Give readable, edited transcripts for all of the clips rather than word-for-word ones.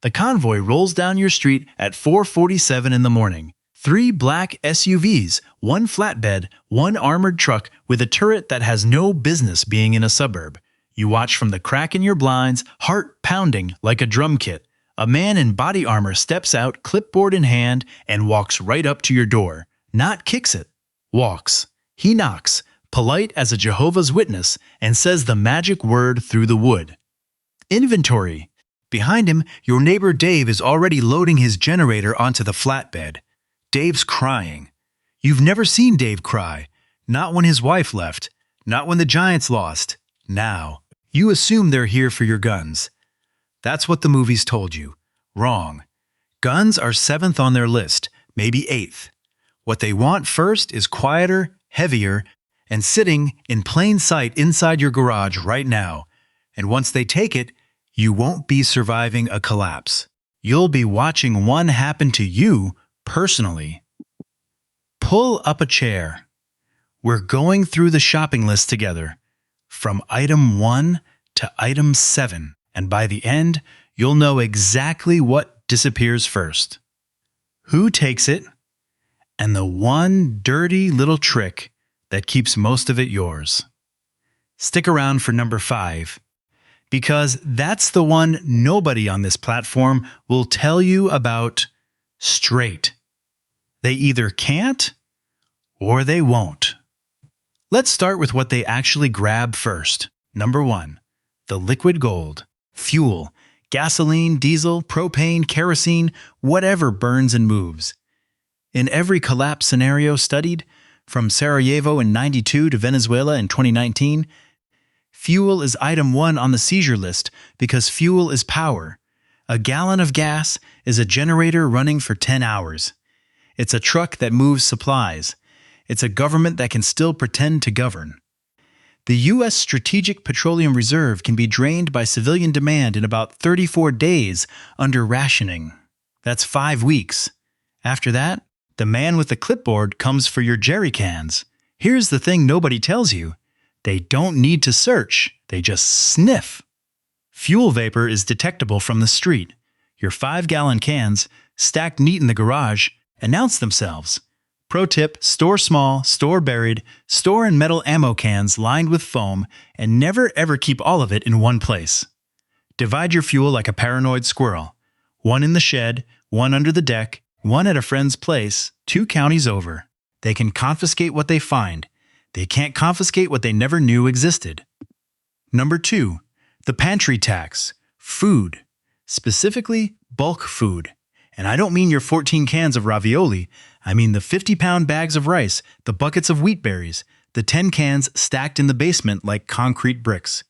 The convoy rolls down your street at 4:47 in the morning. 3 black SUVs, 1 flatbed, 1 armored truck with a turret that has no business being in a suburb. You watch from the crack in your blinds, heart pounding like a drum kit. A man in body armor steps out, clipboard in hand, and walks right up to your door. Not kicks it. Walks. He knocks, polite as a Jehovah's Witness, and says the magic word through the wood. Inventory. Behind him, your neighbor Dave is already loading his generator onto the flatbed. Dave's crying. You've never seen Dave cry. Not when his wife left. Not when the Giants lost. Now. You assume they're here for your guns. That's what the movies told you. Wrong. Guns are 7th on their list, maybe 8th. What they want first is quieter, heavier, and sitting in plain sight inside your garage right now. And once they take it, you won't be surviving a collapse. You'll be watching one happen to you personally. Pull up a chair. We're going through the shopping list together, from item 1 to item 7, and by the end, you'll know exactly what disappears first, who takes it, and the one dirty little trick that keeps most of it yours. Stick around for number 5, because that's the one nobody on this platform will tell you about straight. They either can't or they won't. Let's start with what they actually grab first. Number 1, the liquid gold. Fuel, gasoline, diesel, propane, kerosene, whatever burns and moves. In every collapse scenario studied, from Sarajevo in '92 to Venezuela in 2019, fuel is item 1 on the seizure list because fuel is power. A gallon of gas is a generator running for 10 hours. It's a truck that moves supplies. It's a government that can still pretend to govern. The U.S. Strategic Petroleum Reserve can be drained by civilian demand in about 34 days under rationing. That's 5 weeks. After that, the man with the clipboard comes for your jerry cans. Here's the thing nobody tells you. They don't need to search. They just sniff. Fuel vapor is detectable from the street. Your 5-gallon cans, stacked neat in the garage, announce themselves. Pro tip, store small, store buried, store in metal ammo cans lined with foam, and never ever keep all of it in one place. Divide your fuel like a paranoid squirrel. 1 in the shed, 1 under the deck, 1 at a friend's place, 2 counties over. They can confiscate what they find. They can't confiscate what they never knew existed. Number 2, the pantry tax. Food. Specifically, bulk food. And I don't mean your 14 cans of ravioli. I mean the 50-pound bags of rice, the buckets of wheat berries, the 10 cans stacked in the basement like concrete bricks.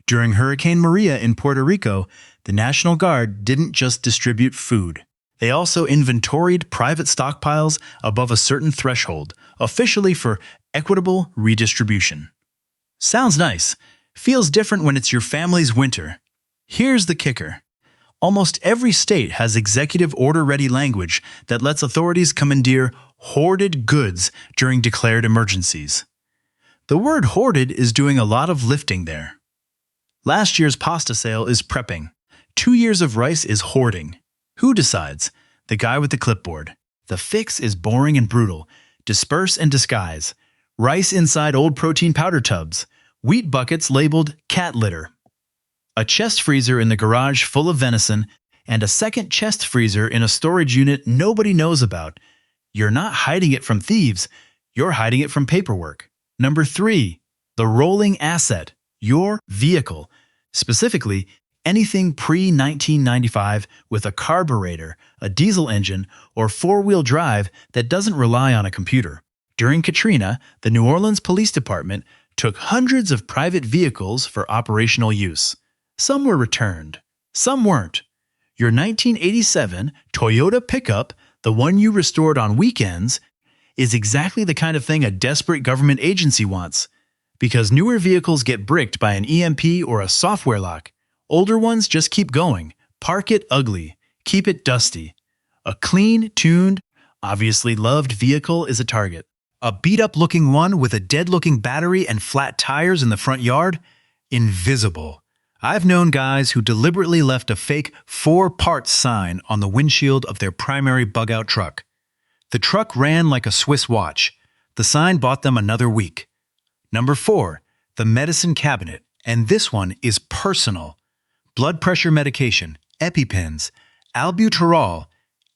During Hurricane Maria in Puerto Rico, the National Guard didn't just distribute food. They also inventoried private stockpiles above a certain threshold, officially for equitable redistribution. Sounds nice. Feels different when it's your family's winter. Here's the kicker. Almost every state has executive order-ready language that lets authorities commandeer hoarded goods during declared emergencies. The word hoarded is doing a lot of lifting there. Last year's pasta sale is prepping. 2 years of rice is hoarding. Who decides? The guy with the clipboard. The fix is boring and brutal. Disperse and disguise. Rice inside old protein powder tubs. Wheat buckets labeled cat litter. A chest freezer in the garage full of venison, and a second chest freezer in a storage unit nobody knows about. You're not hiding it from thieves, you're hiding it from paperwork. Number 3, the rolling asset, your vehicle. Specifically, anything pre-1995 with a carburetor, a diesel engine, or 4-wheel drive that doesn't rely on a computer. During Katrina, the New Orleans Police Department took hundreds of private vehicles for operational use. Some were returned, some weren't. Your 1987 Toyota pickup, the one you restored on weekends, is exactly the kind of thing a desperate government agency wants. Because newer vehicles get bricked by an EMP or a software lock. Older ones just keep going. Park it ugly. Keep it dusty. A clean, tuned, obviously loved vehicle is a target. A beat-up-looking one with a dead-looking battery and flat tires in the front yard? Invisible. I've known guys who deliberately left a fake 4-part sign on the windshield of their primary bug-out truck. The truck ran like a Swiss watch. The sign bought them another week. Number 4, the medicine cabinet, and this one is personal. Blood pressure medication, EpiPens, albuterol,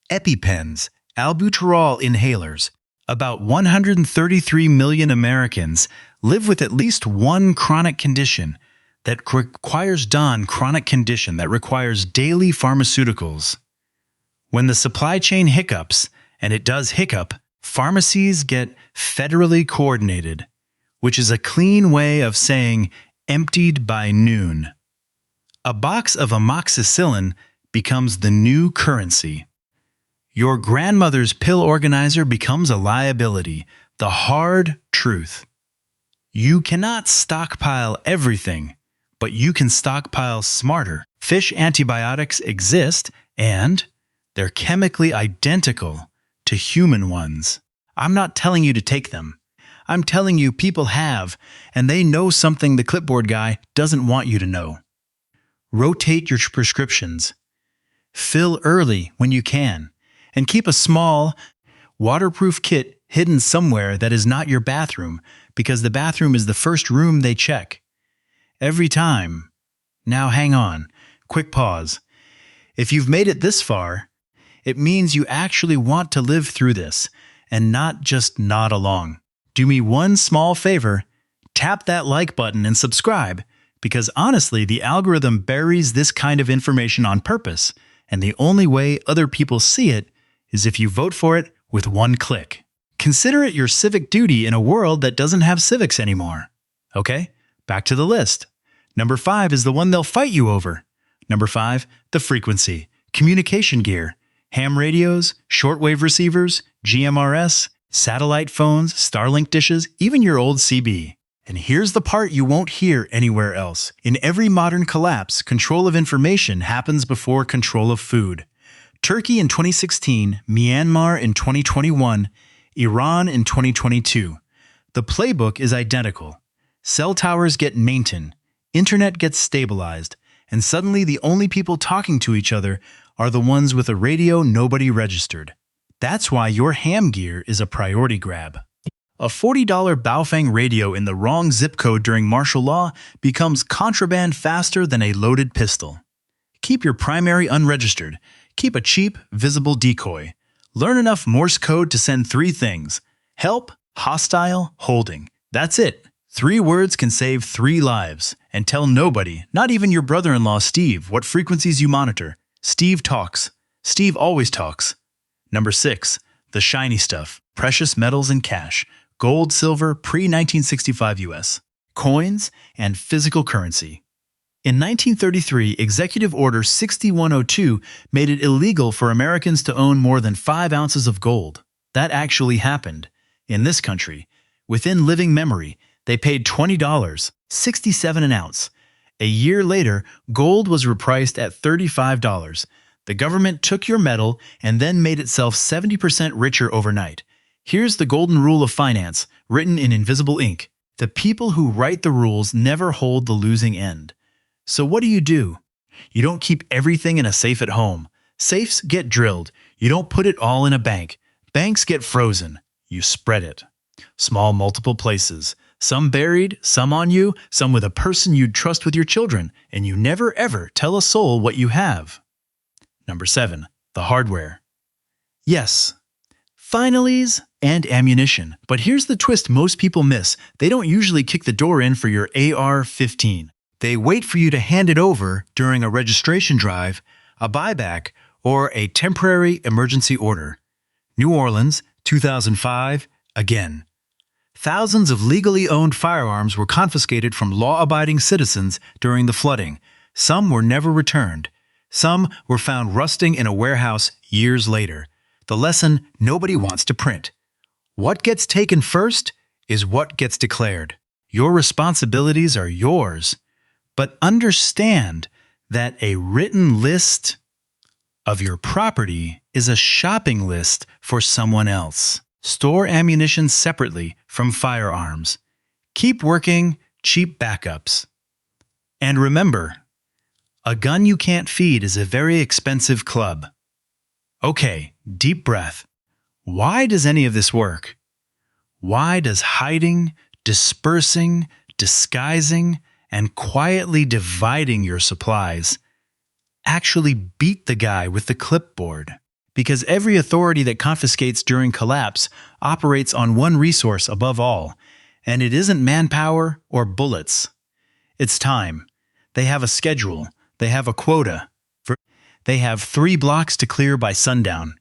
EpiPens, albuterol inhalers. About 133 million Americans live with at least one chronic condition that requires chronic condition that requires daily pharmaceuticals. When the supply chain hiccups, and it does hiccup, pharmacies get federally coordinated, which is a clean way of saying emptied by noon. A box of amoxicillin becomes the new currency. Your grandmother's pill organizer becomes a liability, the hard truth. You cannot stockpile everything, but you can stockpile smarter. Fish antibiotics exist, and they're chemically identical to human ones. I'm not telling you to take them. I'm telling you people have, and they know something the clipboard guy doesn't want you to know. Rotate your prescriptions. Fill early when you can, and keep a small, waterproof kit hidden somewhere that is not your bathroom, because the bathroom is the first room they check. Every time. Now hang on. Quick pause. If you've made it this far, it means you actually want to live through this, and not just nod along. Do me one small favor, tap that like button and subscribe, because honestly, the algorithm buries this kind of information on purpose, and the only way other people see it is if you vote for it with one click. Consider it your civic duty in a world that doesn't have civics anymore. Okay, back to the list. Number 5 is the one they'll fight you over. Number 5, the frequency, communication gear, ham radios, shortwave receivers, GMRS, satellite phones, Starlink dishes, even your old CB. And here's the part you won't hear anywhere else. In every modern collapse, control of information happens before control of food. Turkey in 2016, Myanmar in 2021, Iran in 2022. The playbook is identical. Cell towers get maintained, internet gets stabilized, and suddenly the only people talking to each other are the ones with a radio nobody registered. That's why your ham gear is a priority grab. A $40 Baofeng radio in the wrong zip code during martial law becomes contraband faster than a loaded pistol. Keep your primary unregistered. Keep a cheap, visible decoy. Learn enough Morse code to send 3 things: help, hostile, holding. That's it. 3 words can save 3 lives. And tell nobody, not even your brother-in-law Steve, what frequencies you monitor. Steve talks. Steve always talks. Number 6, the shiny stuff, precious metals and cash, gold, silver, pre-1965 US, coins, and physical currency. In 1933, Executive Order 6102 made it illegal for Americans to own more than 5 ounces of gold. That actually happened. In this country, within living memory, they paid $20, 67 an ounce. A year later, gold was repriced at $35. The government took your metal and then made itself 70% richer overnight. Here's the golden rule of finance, written in invisible ink. The people who write the rules never hold the losing end. So what do? You don't keep everything in a safe at home. Safes get drilled. You don't put it all in a bank. Banks get frozen. You spread it. Small multiple places. Some buried, some on you, some with a person you'd trust with your children, and you never ever tell a soul what you have. Number 7, the hardware. Yes, finalies and ammunition. But here's the twist most people miss. They don't usually kick the door in for your AR-15. They wait for you to hand it over during a registration drive, a buyback, or a temporary emergency order. New Orleans, 2005, again. Thousands of legally owned firearms were confiscated from law-abiding citizens during the flooding. Some were never returned. Some were found rusting in a warehouse years later. The lesson nobody wants to print. What gets taken first is what gets declared. Your responsibilities are yours. But understand that a written list of your property is a shopping list for someone else. Store ammunition separately from firearms. Keep working cheap backups. And remember, A gun you can't feed is a very expensive club. Okay, deep breath. Why does any of this work? Why does hiding, dispersing, disguising, and quietly dividing your supplies actually beat the guy with the clipboard? Because every authority that confiscates during collapse operates on one resource above all, and it isn't manpower or bullets. It's time. They have a schedule. They have a quota. They have 3 blocks to clear by sundown.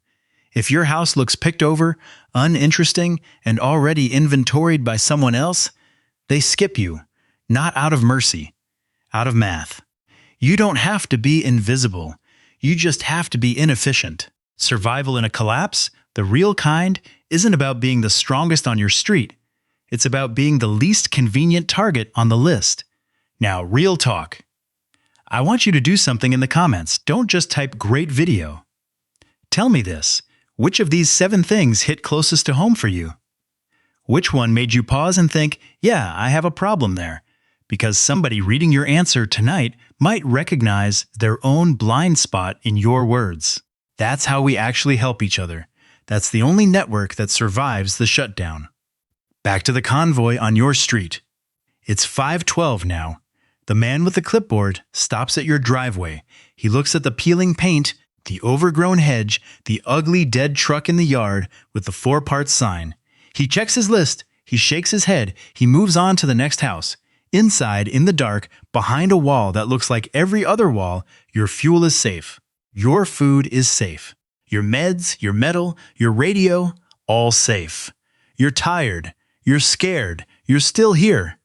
If your house looks picked over, uninteresting, and already inventoried by someone else, they skip you, not out of mercy, out of math. You don't have to be invisible. You just have to be inefficient. Survival in a collapse, the real kind, isn't about being the strongest on your street. It's about being the least convenient target on the list. Now, real talk. I want you to do something in the comments. Don't just type "great video." Tell me this. Which of these 7 things hit closest to home for you? Which one made you pause and think, yeah, I have a problem there? Because somebody reading your answer tonight might recognize their own blind spot in your words. That's how we actually help each other. That's the only network that survives the shutdown. Back to the convoy on your street. It's 5:12 now. The man with the clipboard stops at your driveway. He looks at the peeling paint, the overgrown hedge, the ugly dead truck in the yard with the 4-part sign. He checks his list. He shakes his head. He moves on to the next house. Inside, in the dark, behind a wall that looks like every other wall, your fuel is safe. Your food is safe. Your meds, your metal, your radio, all safe. You're tired. You're scared. You're still here.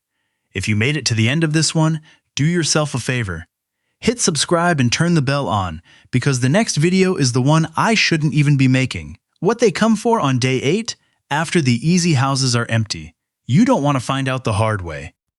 If you made it to the end of this one, do yourself a favor. Hit subscribe and turn the bell on, because the next video is the one I shouldn't even be making. What they come for on day 8, after the easy houses are empty. You don't want to find out the hard way.